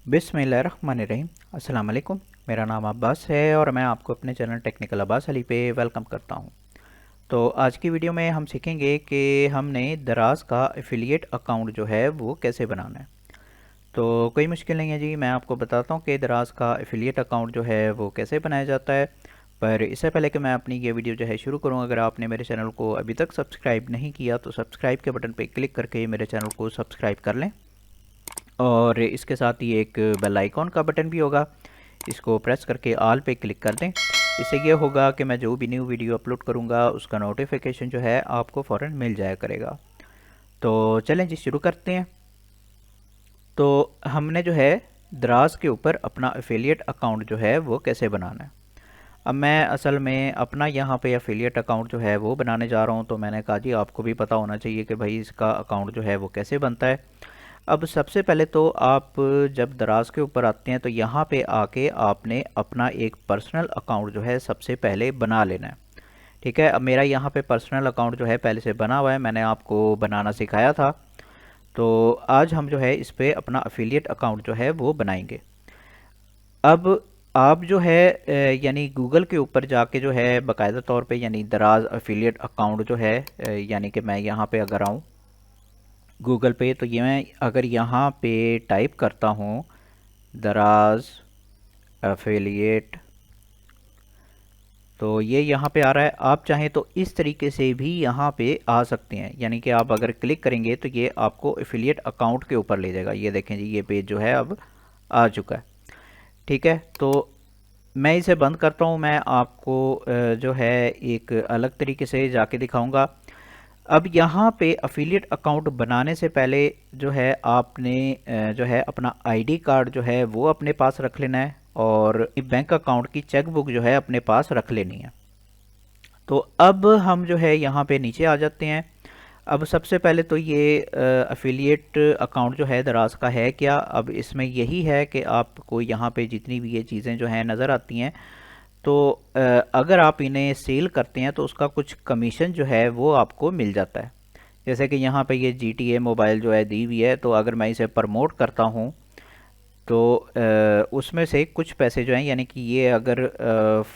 बिस्मिल्लाहिर्रहमानिर्रहीम। अस्सलाम वालेकुम। मेरा नाम अब्बास है और मैं आपको अपने चैनल टेक्निकल अब्बास अली पे वेलकम करता हूँ। तो आज की वीडियो में हम सीखेंगे कि हमने दराज का एफिलिएट अकाउंट जो है वो कैसे बनाना है। तो कोई मुश्किल नहीं है जी, मैं आपको बताता हूँ कि दराज का एफिलिएट अकाउंट जो है वो कैसे बनाया जाता है। पर इससे पहले कि मैं अपनी ये वीडियो जो है शुरू करूँ, अगर आपने मेरे चैनल को अभी तक सब्सक्राइब नहीं किया तो सब्सक्राइब के बटन पर क्लिक करके मेरे चैनल को सब्सक्राइब कर लें। और इसके साथ ही एक बेल आइकॉन का बटन भी होगा, इसको प्रेस करके ऑल पे क्लिक कर दें। इससे ये होगा कि मैं जो भी न्यू वीडियो अपलोड करूँगा उसका नोटिफिकेशन जो है आपको फ़ौरन मिल जाया करेगा। तो चलें जी शुरू करते हैं। तो हमने जो है दराज के ऊपर अपना एफिलिएट अकाउंट जो है वो कैसे बनाना है। अब मैं असल में अपना यहाँ पे एफिलिएट अकाउंट जो है वो बनाने जा रहा हूँ, तो मैंने कहा जी आपको भी पता होना चाहिए कि भाई इसका अकाउंट जो है वो कैसे बनता है। अब सबसे पहले तो आप जब दराज के ऊपर आते हैं तो यहाँ पे आके आपने अपना एक पर्सनल अकाउंट जो है सबसे पहले बना लेना है। ठीक है, अब मेरा यहाँ पे पर्सनल अकाउंट जो है पहले से बना हुआ है, मैंने आपको बनाना सिखाया था। तो आज हम जो है इस पर अपना अफिलिएट अकाउंट जो है वो बनाएंगे। अब आप जो है यानी गूगल के ऊपर जाके जो है बाकायदा तौर पे यानी दराज अफिलिएट अकाउंट जो है यानी कि मैं यहाँ पे अगर आऊँ गूगल पे, तो ये मैं अगर यहाँ पे टाइप करता हूँ दराज एफिलिएट, तो ये यहाँ पे आ रहा है। आप चाहें तो इस तरीके से भी यहाँ पे आ सकते हैं, यानी कि आप अगर क्लिक करेंगे तो ये आपको एफिलिएट अकाउंट के ऊपर ले जाएगा। ये देखें जी, ये पेज जो है अब आ चुका है। ठीक है, तो मैं इसे बंद करता हूँ, मैं आपको जो है एक अलग तरीके से जाके दिखाऊंगा। अब यहाँ पे अफिलिएट अकाउंट बनाने से पहले जो है आपने जो है अपना आईडी कार्ड जो है वो अपने पास रख लेना है और बैंक अकाउंट की चेक बुक जो है अपने पास रख लेनी है। तो अब हम जो है यहाँ पे नीचे आ जाते हैं। अब सबसे पहले तो ये अफिलिएट अकाउंट जो है दराज का है क्या। अब इसमें यही है कि आपको यहाँ पे जितनी भी ये चीज़ें जो हैं नज़र आती हैं, तो अगर आप इन्हें सेल करते हैं तो उसका कुछ कमीशन जो है वो आपको मिल जाता है। जैसे कि यहाँ पे ये GTA मोबाइल जो है दी हुई है, तो अगर मैं इसे प्रमोट करता हूँ तो उसमें से कुछ पैसे जो हैं, यानी कि ये अगर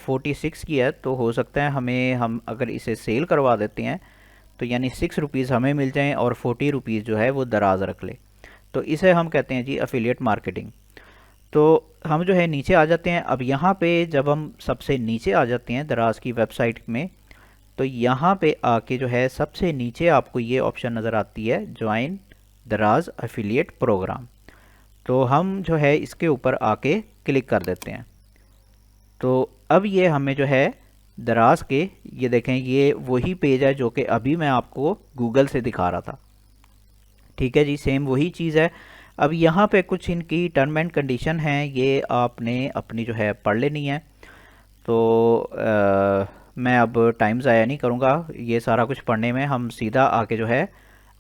46 की है तो हो सकता है हम अगर इसे सेल करवा देते हैं तो यानी ₹6 हमें मिल जाएं और ₹40 जो है वो दराज रख ले। तो इसे हम कहते हैं जी अफिलिएट मार्केटिंग। तो हम जो है नीचे आ जाते हैं। अब यहाँ पे जब हम सबसे नीचे आ जाते हैं दराज की वेबसाइट में, तो यहाँ पे आके जो है सबसे नीचे आपको ये ऑप्शन नज़र आती है ज्वाइन दराज एफिलिएट प्रोग्राम। तो हम जो है इसके ऊपर आके क्लिक कर देते हैं। तो अब ये हमें जो है दराज के, ये देखें ये वही पेज है जो कि अभी मैं आपको गूगल से दिखा रहा था। ठीक है जी, सेम वही चीज़ है। अब यहाँ पे कुछ इनकी टर्म एंड कंडीशन हैं, ये आपने अपनी जो है पढ़ लेनी है। तो मैं अब टाइम ज़ाया नहीं करूँगा ये सारा कुछ पढ़ने में, हम सीधा आके जो है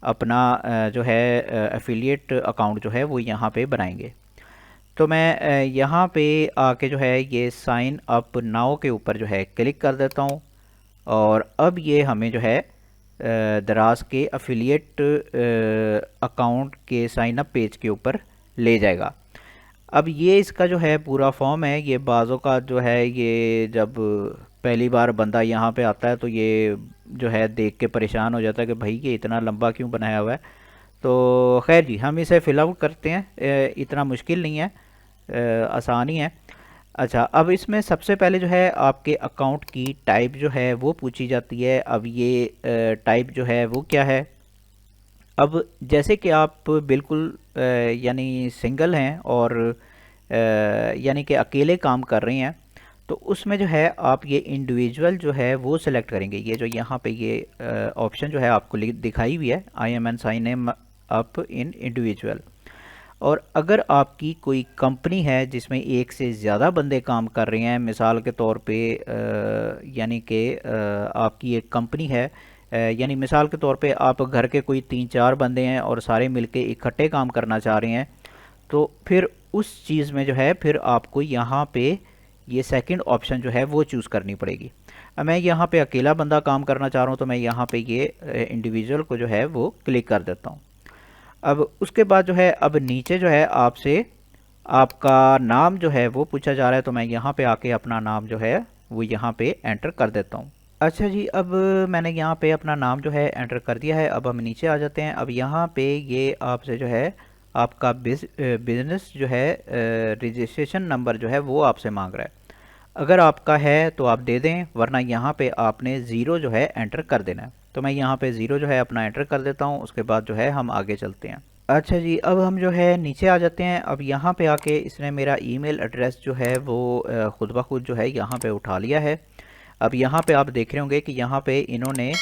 अपना जो है एफिलिएट अकाउंट जो है वो यहाँ पे बनाएंगे। तो मैं यहाँ पे आके जो है ये साइन अप नाउ के ऊपर जो है क्लिक कर देता हूँ और अब ये हमें जो है दराज के अफिलिएट अकाउंट के साइन अप पेज के ऊपर ले जाएगा। अब ये इसका जो है पूरा फॉर्म है। ये बाज़ों का जो है, ये जब पहली बार बंदा यहाँ पे आता है तो ये जो है देख के परेशान हो जाता है कि भाई ये इतना लंबा क्यों बनाया हुआ है। तो खैर जी, हम इसे फिल आउट करते हैं, इतना मुश्किल नहीं है, आसान ही है। अच्छा, अब इसमें सबसे पहले जो है आपके अकाउंट की टाइप जो है वो पूछी जाती है। अब ये टाइप जो है वो क्या है। अब जैसे कि आप बिल्कुल यानी सिंगल हैं और यानी कि अकेले काम कर रहे हैं, तो उसमें जो है आप ये इंडिविजुअल जो है वो सिलेक्ट करेंगे। ये जो यहाँ पे ये ऑप्शन जो है आपको दिखाई हुई है, I am an sign me up in individual. और अगर आपकी कोई कंपनी है जिसमें एक से ज़्यादा बंदे काम कर रहे हैं, मिसाल के तौर पे यानी कि आपकी एक कंपनी है, यानी मिसाल के तौर पे आप घर के कोई 3-4 बंदे हैं और सारे मिलके इकट्ठे काम करना चाह रहे हैं, तो फिर उस चीज़ में जो है फिर आपको यहाँ पे ये सेकंड ऑप्शन जो है वो चूज़ करनी पड़ेगी। अब मैं यहाँ पे अकेला बंदा काम करना चाह रहा हूँ, तो मैं यहाँ पे ये इंडिविजुअल को जो है वो क्लिक कर देता हूँ। अब उसके बाद जो है अब नीचे जो है आपसे आपका नाम जो है वो पूछा जा रहा है, तो मैं यहाँ पे आके अपना नाम जो है वो यहाँ पे एंटर कर देता हूँ। अच्छा जी, अब मैंने यहाँ पे अपना नाम जो है एंटर कर दिया है। अब हम नीचे आ जाते हैं। अब यहाँ पे ये आपसे जो है आपका बिजनेस जो है रजिस्ट्रेशन नंबर जो है वो आपसे मांग रहा है। अगर आपका है तो आप दे दें, वरना यहाँ पे आपने ज़ीरो जो है एंटर कर देना है। तो मैं यहाँ पे ज़ीरो जो है अपना एंटर कर देता हूँ। उसके बाद जो है हम आगे चलते हैं। अच्छा जी, अब हम जो है नीचे आ जाते हैं। अब यहाँ पे आके इसने मेरा ईमेल एड्रेस जो है वो खुद ब खुद जो है यहाँ पे उठा लिया है। अब यहाँ पे आप देख रहे होंगे कि यहाँ पे इन्होंने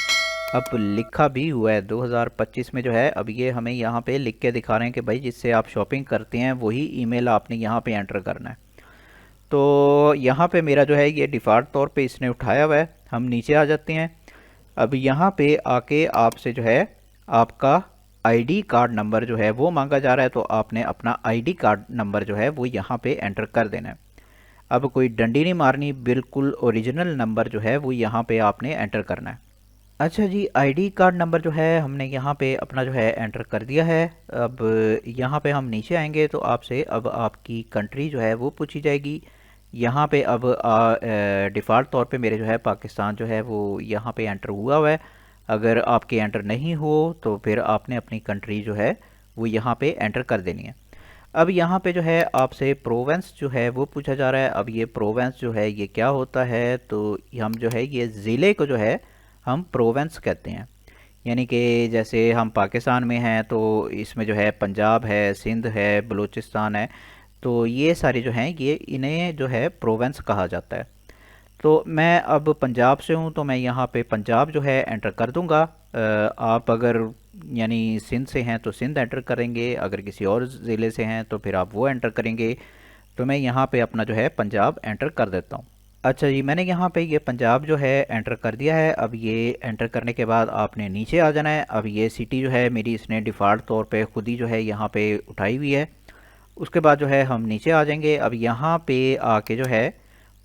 अब लिखा भी हुआ है 2025 में जो है। अब ये हमें यहाँ पे लिख के दिखा रहे हैं कि भाई जिससे आप शॉपिंग करते हैं वही ईमेल आपने यहाँ पे एंटर करना है। तो यहाँ पे मेरा जो है ये डिफ़ॉल्ट तौर पे इसने उठाया हुआ है। हम नीचे आ जाते हैं। अब यहाँ पे आके आपसे जो है आपका आईडी कार्ड नंबर जो है वो मांगा जा रहा है, तो आपने अपना आईडी कार्ड नंबर जो है वो यहाँ पे एंटर कर देना है। अब कोई डंडी नहीं मारनी, बिल्कुल ओरिजिनल नंबर जो है वो यहाँ पे आपने एंटर करना है। अच्छा जी, आईडी कार्ड नंबर जो है हमने यहाँ पे अपना जो है एंटर कर दिया है। अब यहाँ पे हम नीचे आएंगे तो आपसे अब आपकी कंट्री जो है वो पूछी जाएगी। यहाँ पे अब डिफ़ॉल्ट तौर पे मेरे जो है पाकिस्तान जो है वो यहाँ पे एंटर हुआ है। अगर आपके एंटर नहीं हो तो फिर आपने अपनी कंट्री जो है वो यहाँ पे एंटर कर देनी है। अब यहाँ पे जो है आपसे प्रोवेंस जो है वो पूछा जा रहा है। अब ये प्रोवेंस जो है ये क्या होता है, तो हम जो है ये ज़िले को जो है हम प्रोवेंस कहते हैं। यानी कि जैसे हम पाकिस्तान में हैं तो इसमें जो है पंजाब है, सिंध है, बलूचिस्तान है, तो ये सारे जो हैं ये इन्हें जो है प्रोवेंस कहा जाता है। तो मैं अब पंजाब से हूँ तो मैं यहाँ पे पंजाब जो है एंटर कर दूँगा। आप अगर यानी सिंध से हैं तो सिंध एंटर करेंगे, अगर किसी और ज़िले से हैं तो फिर आप वो एंटर करेंगे। तो मैं यहाँ पे अपना जो है पंजाब एंटर कर देता हूँ। अच्छा जी, मैंने यहाँ पे ये पंजाब जो है एंटर कर दिया है। अब ये एंटर करने के बाद आपने नीचे आ जाना है। अब ये सिटी जो है मेरी इसने डिफ़ॉल्ट तौर पे खुद ही जो है यहाँ पे उठाई हुई है। उसके बाद जो है हम नीचे आ जाएंगे। अब यहाँ पे आके जो है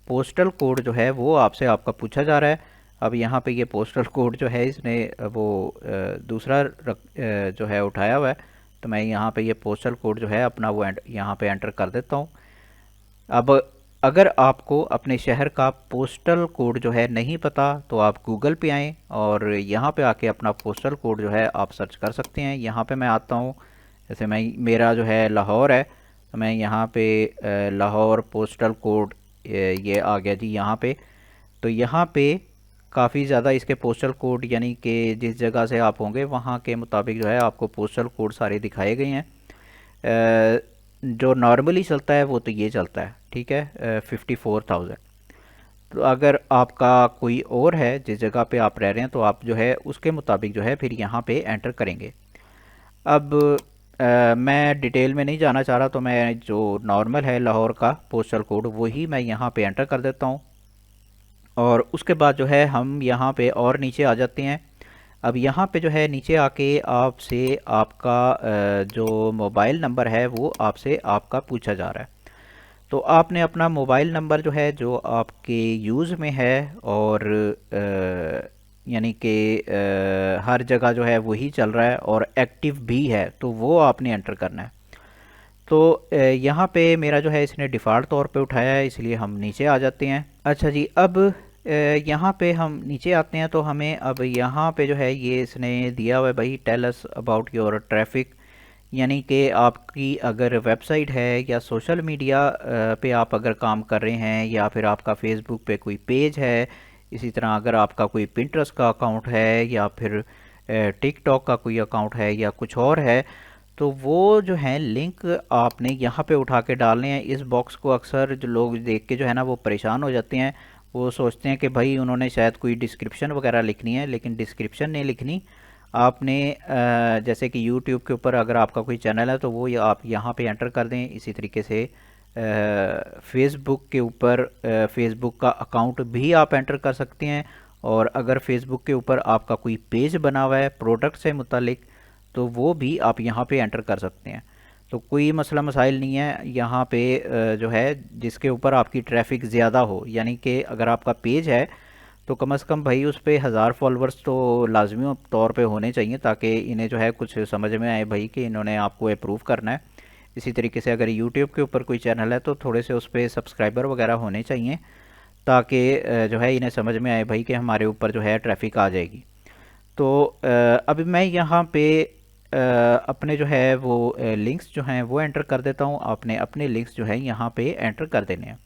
पोस्टल कोड जो है वो आपसे आपका पूछा जा रहा है। अब यहाँ पे ये पोस्टल कोड जो है इसने वो दूसरा जो है उठाया हुआ है। तो मैं यहाँ पे ये पोस्टल कोड जो है अपना वो यहाँ पे एंटर कर देता हूँ। अब अगर आपको अपने शहर का पोस्टल कोड जो है नहीं पता तो आप गूगल पे आएँ और यहाँ पे आके अपना पोस्टल कोड जो है आप सर्च कर सकते हैं। यहाँ पे मैं आता हूँ, जैसे मैं मेरा जो है लाहौर है, तो मैं यहाँ पे लाहौर पोस्टल कोड ये आ गया जी यहाँ पे। तो यहाँ पे काफ़ी ज़्यादा इसके पोस्टल कोड यानी कि जिस जगह से आप होंगे वहाँ के मुताबिक जो है आपको पोस्टल कोड सारे दिखाए गए हैं। जो नॉर्मली चलता है वो तो ये चलता है, ठीक है, 54,000। तो अगर आपका कोई और है जिस जगह पे आप रह रहे हैं तो आप जो है उसके मुताबिक जो है फिर यहाँ पे एंटर करेंगे। अब मैं डिटेल में नहीं जाना चाह रहा, तो मैं जो नॉर्मल है लाहौर का पोस्टल कोड वही मैं यहाँ पे एंटर कर देता हूँ। और उसके बाद जो है हम यहाँ पे और नीचे आ जाते हैं। अब यहाँ पे जो है नीचे आके आपसे आपका जो मोबाइल नंबर है वो आपसे आपका पूछा जा रहा है। तो आपने अपना मोबाइल नंबर जो है जो आपके यूज़ में है और यानी कि हर जगह जो है वही चल रहा है और एक्टिव भी है, तो वो आपने एंटर करना है। तो यहाँ पे मेरा जो है इसने डिफ़ॉल्ट तौर पे उठाया है, इसलिए हम नीचे आ जाते हैं। अच्छा जी, अब यहाँ पे हम नीचे आते हैं तो हमें अब यहाँ पे जो है ये इसने दिया हुआ है भाई tell us about your traffic. यानी कि आपकी अगर वेबसाइट है या सोशल मीडिया पे आप अगर काम कर रहे हैं या फिर आपका फेसबुक पे कोई पेज है, इसी तरह अगर आपका कोई पिंटरेस्ट का अकाउंट है या फिर टिकटॉक का कोई अकाउंट है या कुछ और है, तो वो जो है लिंक आपने यहाँ पे उठा के डालने हैं। इस बॉक्स को अक्सर जो लोग देख के जो है ना वो परेशान हो जाते हैं, वो सोचते हैं कि भाई उन्होंने शायद कोई डिस्क्रिप्शन वगैरह लिखनी है, लेकिन डिस्क्रिप्शन नहीं लिखनी। आपने जैसे कि यूट्यूब के ऊपर अगर आपका कोई चैनल है तो वो आप यहाँ पे एंटर कर दें। इसी तरीके से फेसबुक के ऊपर फेसबुक का अकाउंट भी आप एंटर कर सकते हैं। और अगर फेसबुक के ऊपर आपका कोई पेज बना हुआ है प्रोडक्ट से मुतालिक, तो वो भी आप यहाँ पे एंटर कर सकते हैं। तो कोई मसला मसाइल नहीं है यहाँ पे जो है जिसके ऊपर आपकी ट्रैफिक ज़्यादा हो। यानी कि अगर आपका पेज है तो कम से कम भाई उस पर 1000 फॉलोअर्स तो लाजमी तौर पे होने चाहिए, ताकि इन्हें जो है कुछ समझ में आए भाई कि इन्होंने आपको अप्रूव करना है। इसी तरीके से अगर यूट्यूब के ऊपर कोई चैनल है तो थोड़े से उस पर सब्सक्राइबर वगैरह होने चाहिए, ताकि जो है इन्हें समझ में आए भाई कि हमारे ऊपर जो है ट्रैफिक आ जाएगी। तो अभी मैं यहाँ पे अपने जो है वो लिंक्स जो हैं वो एंटर कर देता हूँ। आपने अपने लिंक्स जो है यहाँ पे एंटर कर देने हैं।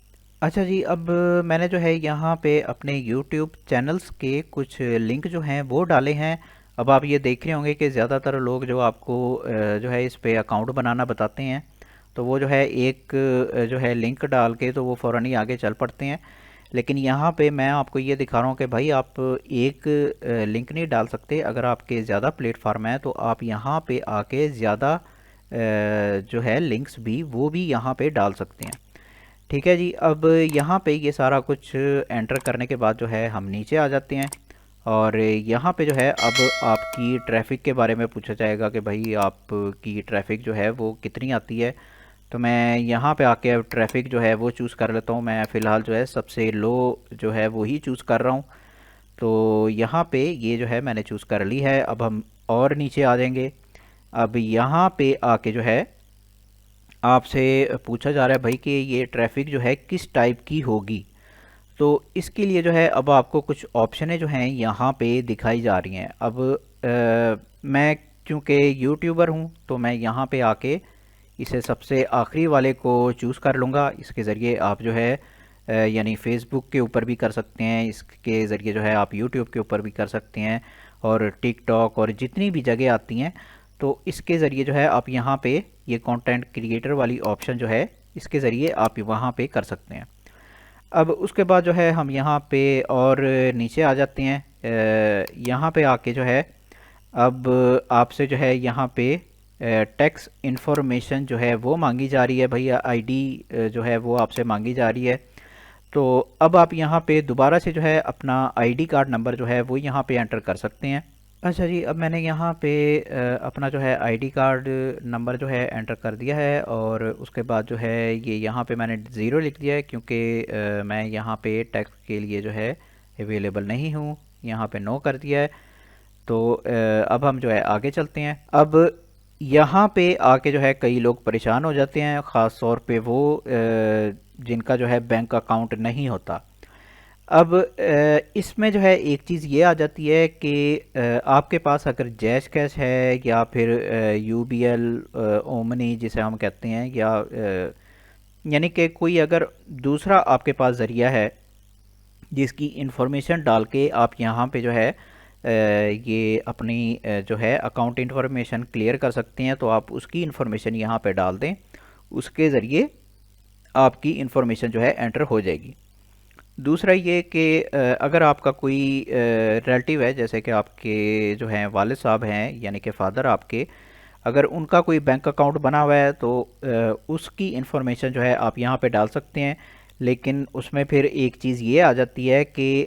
अच्छा जी, अब मैंने जो है यहाँ पे अपने YouTube चैनल्स के कुछ लिंक जो हैं वो डाले हैं। अब आप ये देख रहे होंगे कि ज़्यादातर लोग जो आपको जो है इस पे अकाउंट बनाना बताते हैं, तो वो जो है एक जो है लिंक डाल के तो वो फ़ौरन ही आगे चल पड़ते हैं। लेकिन यहाँ पे मैं आपको ये दिखा रहा हूँ कि भाई आप एक लिंक नहीं डाल सकते। अगर आपके ज़्यादा प्लेटफार्म है तो आप यहाँ पे आके ज़्यादा जो है लिंक्स भी वो भी यहाँ पे डाल सकते हैं। ठीक है जी, अब यहाँ पे ये सारा कुछ एंटर करने के बाद जो है हम नीचे आ जाते हैं और यहाँ पे जो है अब आपकी ट्रैफ़िक के बारे में पूछा जाएगा कि भाई आपकी ट्रैफ़िक जो है वो कितनी आती है। तो मैं यहाँ पे आके अब ट्रैफ़िक जो है वो चूज़ कर लेता हूँ। मैं फ़िलहाल जो है सबसे लो जो है वो ही चूज़ कर रहा हूँ। तो यहाँ पे ये जो है मैंने चूज़ कर ली है। अब हम और नीचे आ जाएंगे। अब यहाँ पे आके जो है आपसे पूछा जा रहा है भाई कि ये ट्रैफ़िक जो है किस टाइप की होगी। तो इसके लिए जो है अब आपको कुछ ऑप्शनें जो हैं यहाँ पे दिखाई जा रही हैं। अब मैं चूँकि यूट्यूबर हूँ तो मैं यहाँ पे आके इसे सबसे आखिरी वाले को चूज़ कर लूँगा। इसके ज़रिए आप जो है यानी फ़ेसबुक के ऊपर भी कर सकते हैं, इसके ज़रिए जो है आप यूट्यूब के ऊपर भी कर सकते हैं, और टिकटॉक और जितनी भी जगह आती हैं तो इसके ज़रिए जो है आप यहाँ पे ये कंटेंट क्रिएटर वाली ऑप्शन जो है इसके ज़रिए आप वहाँ पे कर सकते हैं। अब उसके बाद जो है हम यहाँ पे और नीचे आ जाते हैं। यहाँ पे आके जो है अब आपसे जो है यहाँ पे टैक्स इन्फॉर्मेशन जो है वो मांगी जा रही है। भैया आईडी जो है वो आपसे मांगी जा रही है। तो अब आप यहाँ पे दोबारा से जो है अपना आईडी कार्ड नंबर जो है वो यहाँ पे एंटर कर सकते हैं। अच्छा जी, अब मैंने यहाँ पे अपना जो है आईडी कार्ड नंबर जो है एंटर कर दिया है और उसके बाद जो है ये यहाँ पे मैंने 0 लिख दिया है, क्योंकि मैं यहाँ पे टैक्स के लिए जो है अवेलेबल नहीं हूँ। यहाँ पे नो कर दिया है। तो अब हम जो है आगे चलते हैं। अब यहाँ पे आके जो है कई लोग परेशान हो जाते हैं, ख़ास तौर पे वो जिनका जो है बैंक अकाउंट नहीं होता। अब इसमें जो है एक चीज़ ये आ जाती है कि आपके पास अगर जैश कैश है या फिर यूबीएल ओमनी जिसे हम कहते हैं, या यानी कि कोई अगर दूसरा आपके पास ज़रिया है जिसकी इंफॉर्मेशन डाल के आप यहाँ पे जो है ये अपनी जो है अकाउंट इंफॉर्मेशन क्लियर कर सकते हैं, तो आप उसकी इंफॉर्मेशन यहाँ पे डाल दें। उसके ज़रिए आपकी इंफॉर्मेशन जो है एंटर हो जाएगी। दूसरा ये कि अगर आपका कोई रिलेटिव है, जैसे कि आपके जो हैं वालिद साहब हैं यानी कि फ़ादर आपके, अगर उनका कोई बैंक अकाउंट बना हुआ है तो उसकी इंफॉर्मेशन जो है आप यहाँ पे डाल सकते हैं। लेकिन उसमें फिर एक चीज़ ये आ जाती है कि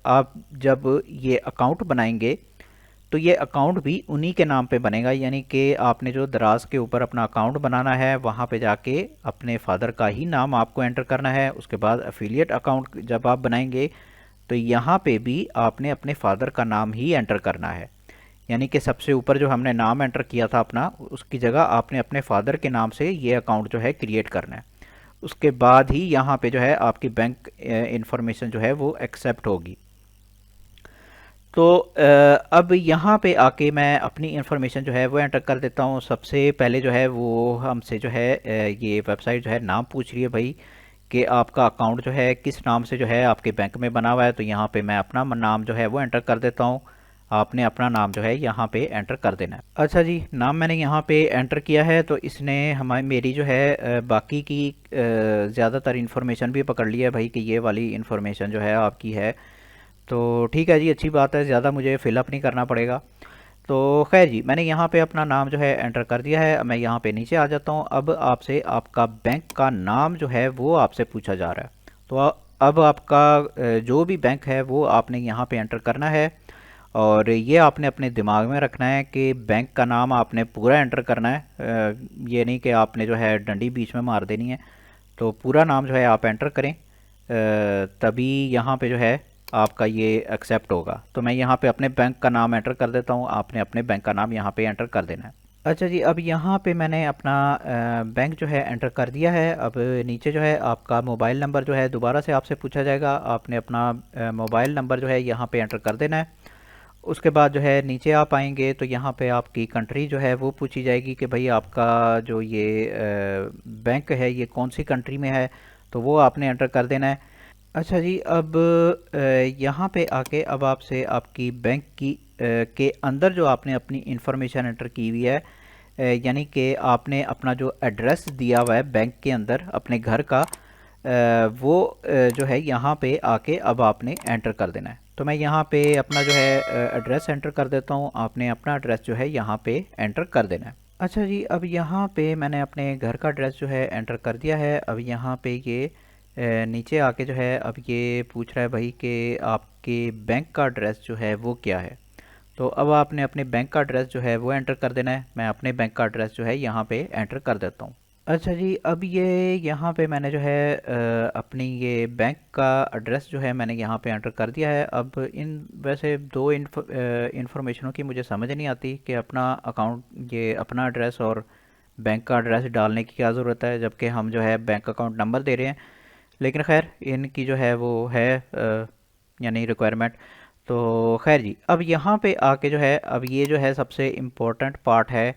आप जब ये अकाउंट बनाएंगे तो ये अकाउंट भी उन्हीं के नाम पे बनेगा, यानी कि आपने जो दराज के ऊपर अपना अकाउंट बनाना है वहाँ पे जाके अपने फादर का ही नाम आपको एंटर करना है। उसके बाद एफिलिएट अकाउंट जब आप बनाएंगे तो यहाँ पे भी आपने अपने फादर का नाम ही एंटर करना है, यानी कि सबसे ऊपर जो हमने नाम एंटर किया था अपना, उसकी जगह आपने अपने फादर के नाम से ये अकाउंट जो है क्रिएट करना है। उसके बाद ही यहाँ पे जो है आपकी बैंक इंफॉर्मेशन जो है वो एक्सेप्ट होगी। तो अब यहाँ पे आके मैं अपनी इंफॉर्मेशन जो है वो एंटर कर देता हूँ। सबसे पहले जो है वो हमसे जो है ये वेबसाइट जो है नाम पूछ रही है भाई कि आपका अकाउंट जो है किस नाम से जो है आपके बैंक में बना हुआ है। तो यहाँ पे मैं अपना नाम जो है वो एंटर कर देता हूँ। आपने अपना नाम जो है यहाँ पे एंटर कर देना है। अच्छा जी, नाम मैंने यहाँ पे एंटर किया है तो इसने हमारी मेरी जो है बाकी की ज़्यादातर इन्फॉर्मेशन भी पकड़ ली है भाई कि ये वाली इन्फॉर्मेशन जो है आपकी है। तो ठीक है जी, अच्छी बात है, ज़्यादा मुझे फिलअप नहीं करना पड़ेगा। तो खैर जी, मैंने यहाँ पे अपना नाम जो है एंटर कर दिया है। मैं यहाँ पे नीचे आ जाता हूँ। अब आपसे आपका बैंक का नाम जो है वो आपसे पूछा जा रहा है। तो अब आपका जो भी बैंक है वो आपने यहाँ पे एंटर करना है, और ये आपने अपने दिमाग में रखना है कि बैंक का नाम आपने पूरा एंटर करना है। ये नहीं कि आपने जो है डंडी बीच में मार देनी है। तो पूरा नाम जो है आप एंटर करें, तभी यहाँ पे जो है आपका ये एक्सेप्ट होगा। तो मैं यहाँ पे अपने बैंक का नाम एंटर कर देता हूँ। आपने अपने बैंक का नाम यहाँ पे एंटर कर देना है। अच्छा जी, अब यहाँ पे मैंने अपना बैंक जो है एंटर कर दिया है। अब नीचे जो है आपका मोबाइल नंबर जो है दोबारा से आपसे पूछा जाएगा। आपने अपना मोबाइल नंबर जो है यहाँ पे एंटर कर देना है। उसके बाद जो है नीचे आप आएंगे तो यहाँ पे आपकी कंट्री जो है वो पूछी जाएगी कि भाई आपका जो ये बैंक है ये कौन सी कंट्री में है, तो वो आपने एंटर कर देना है। अच्छा जी, अब यहाँ पे आके अब आपसे आपकी बैंक की के अंदर जो आपने अपनी इंफॉर्मेशन एंटर की हुई है, यानी कि आपने अपना जो एड्रेस दिया हुआ है बैंक के अंदर अपने घर का, वो जो है यहाँ पे आके अब आपने एंटर कर देना है। तो मैं यहाँ पे अपना जो है एड्रेस एंटर कर देता हूँ। आपने अपना एड्रेस जो है यहाँ पे एंटर कर देना है। अच्छा जी, अब यहाँ पे मैंने अपने घर का एड्रेस जो है एंटर कर दिया है। अब यहाँ पे ये नीचे आके जो है अब ये पूछ रहा है भाई कि आपके बैंक का एड्रेस जो है वो क्या है। तो अब आपने अपने बैंक का एड्रेस जो है वो एंटर कर देना है। मैं अपने बैंक का एड्रेस जो है यहाँ पे एंटर कर देता हूँ। अच्छा जी, अब ये यहाँ पे मैंने जो है अपनी ये बैंक का एड्रेस जो है मैंने यहाँ पे एंटर कर दिया है। अब इन वैसे दो इन्फॉर्मेशनों की मुझे समझ नहीं आती कि अपना अकाउंट ये अपना एड्रेस और बैंक का एड्रेस डालने की क्या ज़रूरत है, जबकि हम जो है बैंक अकाउंट नंबर दे रहे हैं। लेकिन खैर इनकी जो है वो है यानी रिक्वायरमेंट। तो खैर जी, अब यहाँ पे आके जो है अब ये जो है सबसे इम्पोर्टेंट पार्ट है।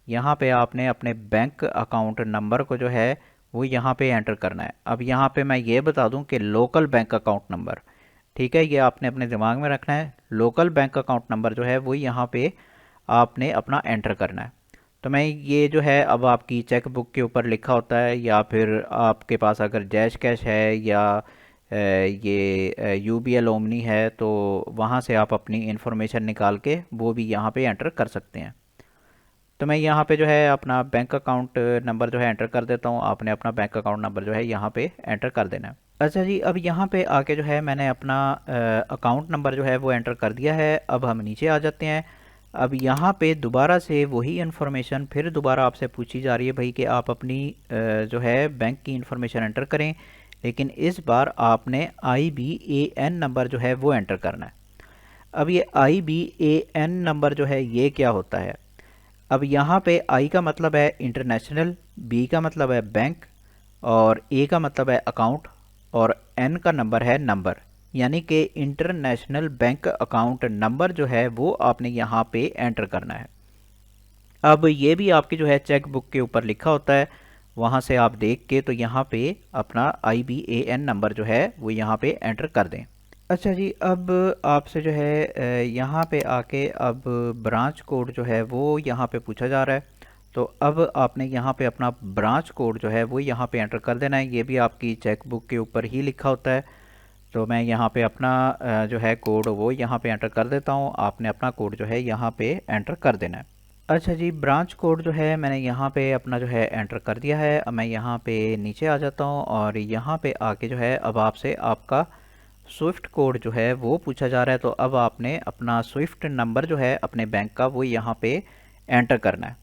यहाँ पे आपने अपने बैंक अकाउंट नंबर को जो है वो यहाँ पे एंटर करना है। अब यहाँ पे मैं ये बता दूं कि लोकल बैंक अकाउंट नंबर, ठीक है, ये आपने अपने दिमाग में रखना है। लोकल बैंक अकाउंट नंबर जो है वो यहाँ पे आपने अपना एंटर करना है। तो मैं ये जो है अब आपकी चेक बुक के ऊपर लिखा होता है, या फिर आपके पास अगर जैश कैश है या ये यूबीएल ओमनी है, तो वहाँ से आप अपनी इंफॉर्मेशन निकाल के वो भी यहाँ पे एंटर कर सकते हैं। तो मैं यहाँ पे जो है अपना बैंक अकाउंट नंबर जो है एंटर कर देता हूँ। आपने अपना बैंक अकाउंट नंबर जो है यहाँ पे एंटर कर देना है। अच्छा जी, अब यहाँ पे आके जो है मैंने अपना अकाउंट नंबर जो है वो एंटर कर दिया है। अब हम नीचे आ जाते हैं। अब यहाँ पे दोबारा से वही इन्फॉर्मेशन फिर दोबारा आपसे पूछी जा रही है भाई कि आप अपनी जो है बैंक की इन्फॉर्मेशन एंटर करें, लेकिन इस बार आपने IBAN नंबर जो है वो एंटर करना है। अब ये IBAN नंबर जो है ये क्या होता है। अब यहाँ पे आई का मतलब है इंटरनेशनल, बी का मतलब है बैंक, और ए का मतलब है अकाउंट, और एन का नंबर है नंबर, यानी कि इंटरनेशनल बैंक अकाउंट नंबर जो है वो आपने यहाँ पे एंटर करना है। अब ये भी आपकी जो है चेक बुक के ऊपर लिखा होता है, वहाँ से आप देख के तो यहाँ पे अपना IBAN नंबर जो है वो यहाँ पे एंटर कर दें। अच्छा जी, अब आपसे जो है यहाँ पे आके अब ब्रांच कोड जो है वो यहाँ पे पूछा जा रहा है। तो अब आपने यहाँ पे अपना ब्रांच कोड जो है वो यहाँ पे एंटर कर देना है। ये भी आपकी चेक बुक के ऊपर ही लिखा होता है। तो मैं यहाँ पे अपना जो है कोड वो यहाँ पे एंटर कर देता हूँ। आपने अपना कोड जो है यहाँ पे एंटर कर देना है। अच्छा जी, ब्रांच कोड जो है मैंने यहाँ पे अपना जो है एंटर कर दिया है। अब मैं यहाँ पे नीचे आ जाता हूँ और यहाँ पे आके जो है अब आपसे आपका स्विफ्ट कोड जो है वो पूछा जा रहा है। तो अब आपने अपना स्विफ्ट नंबर जो है अपने बैंक का वो यहाँ पे एंटर करना है।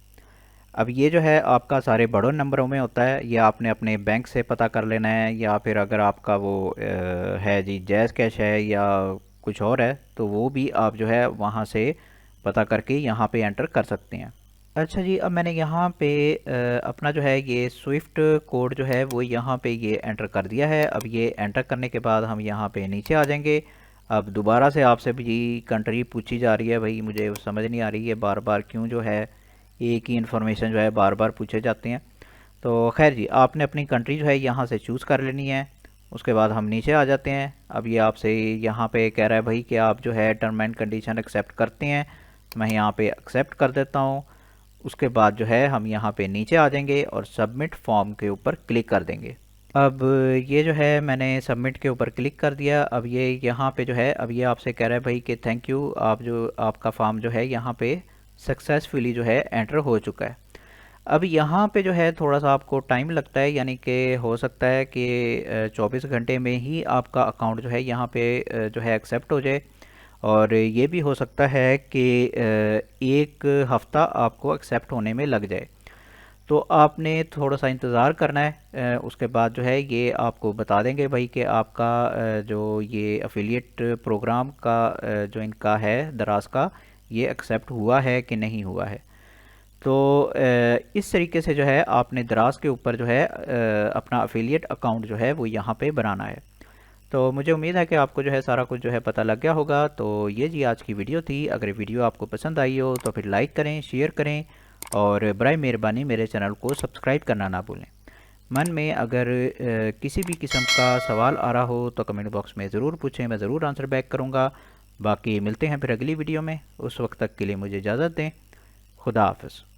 अब ये जो है आपका सारे बड़ों नंबरों में होता है, ये आपने अपने बैंक से पता कर लेना है, या फिर अगर आपका वो है जी जैज़ कैश है या कुछ और है तो वो भी आप जो है वहाँ से पता करके यहाँ पे एंटर कर सकते हैं। अच्छा जी, अब मैंने यहाँ पे अपना जो है ये स्विफ्ट कोड जो है वो यहाँ पे ये एंटर कर दिया है। अब ये एंटर करने के बाद हम यहाँ पे नीचे आ जाएंगे। अब दोबारा से आपसे भी कंट्री पूछी जा रही है। भाई मुझे समझ नहीं आ रही है बार बार क्यों जो है एक ही इन्फॉर्मेशन जो है बार बार पूछे जाते हैं। तो खैर जी, आपने अपनी कंट्री जो है यहाँ से चूज़ कर लेनी है। उसके बाद हम नीचे आ जाते हैं। अब ये आपसे यहाँ पे कह रहा है भाई कि आप जो है टर्म एंड कंडीशन एक्सेप्ट करते हैं, तो मैं यहाँ पे एक्सेप्ट कर देता हूँ। उसके बाद जो है हम यहाँ पे नीचे आ जाएंगे और सबमिट फॉर्म के ऊपर क्लिक कर देंगे। अब ये जो है मैंने सबमिट के ऊपर क्लिक कर दिया। अब ये यहाँ पे जो है अब ये आपसे कह रहा है भाई कि थैंक यू, आप जो आपका फॉर्म जो है यहाँ पे सक्सेसफुली जो है एंटर हो चुका है। अब यहाँ पे जो है थोड़ा सा आपको टाइम लगता है, यानी कि हो सकता है कि 24 घंटे में ही आपका अकाउंट जो है यहाँ पे जो है एक्सेप्ट हो जाए, और ये भी हो सकता है कि एक हफ़्ता आपको एक्सेप्ट होने में लग जाए। तो आपने थोड़ा सा इंतज़ार करना है। उसके बाद जो है ये आपको बता देंगे भाई कि आपका जो ये अफिलिएट प्रोग्राम का जो इनका है दराज का, ये एक्सेप्ट हुआ है कि नहीं हुआ है। तो इस तरीके से जो है आपने दराज के ऊपर जो है अपना अफिलिएट अकाउंट जो है वो यहाँ पे बनाना है। तो मुझे उम्मीद है कि आपको जो है सारा कुछ जो है पता लग गया होगा। तो ये जी आज की वीडियो थी। अगर वीडियो आपको पसंद आई हो तो फिर लाइक करें, शेयर करें और बराए मेहरबानी मेरे चैनल को सब्सक्राइब करना ना भूलें। मन में अगर किसी भी किस्म का सवाल आ रहा हो तो कमेंट बॉक्स में ज़रूर पूछें, मैं ज़रूर आंसर बैक करूँगा। बाकी मिलते हैं फिर अगली वीडियो में, उस वक्त तक के लिए मुझे इजाज़त दें। खुदा हाफ़िज़।